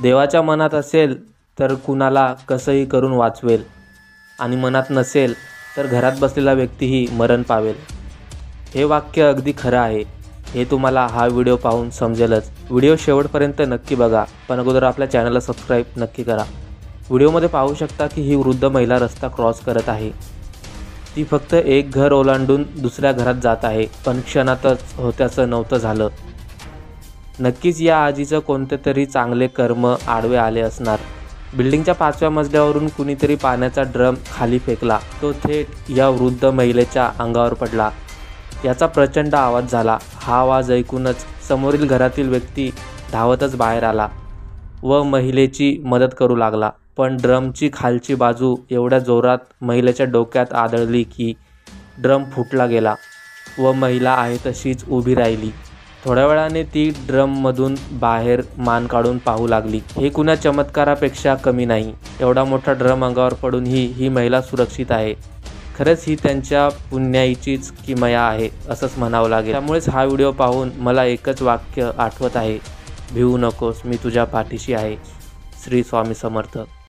देवाच्या मनात असेल तर कुणाला कसंही करून वाचवेल आणि मनात नसेल तर घरात बसलेला व्यक्तीही मरण पावेल. हे वाक्य अगदी खरं आहे. हे तुम्हाला हा व्हिडिओ पाहून समजेलच. व्हिडिओ शेवटपर्यंत नक्की बघा, पण अगोदर आपल्या चॅनलला सबस्क्राईब नक्की करा. व्हिडिओमध्ये पाहू शकता की ही वृद्ध महिला रस्ता क्रॉस करत आहे. ती फक्त एक घर ओलांडून दुसऱ्या घरात जात आहे, पण क्षणातच होत्याचं नव्हतं झालं. नक्कीच या आजीचं कोणते तरी चांगले कर्म आडवे आले असणार. बिल्डिंगच्या 5व्या मजल्यावरून कुणीतरी पाण्याचा ड्रम खाली फेकला. तो थेट या वृद्ध महिलेच्या अंगावर पडला. याचा प्रचंड आवाज झाला. हा आवाज ऐकूनच समोरील घरातील व्यक्ती धावतच बाहेर आला व महिलेची मदत करू लागला. पण ड्रमची खालची बाजू एवढ्या जोरात महिलेच्या डोक्यात आदळली की ड्रम फुटला गेला व महिला आहे तशीच उभी राहिली. थोड्या वेळाने ती ड्रममधून बाहेर मान काढून पाहू लागली. हे कुणा चमत्कारापेक्षा कमी नाही. एवढा मोठा ड्रम अंगावर पडूनही ही महिला सुरक्षित आहे. खरंच ही त्यांच्या पुण्याईचीच किमया आहे असंच म्हणावं लागेल. त्यामुळेच हा व्हिडिओ पाहून मला एकच वाक्य आठवत आहे, भिवू नकोस, मी तुझ्या पाठीशी आहे. श्री स्वामी समर्थ.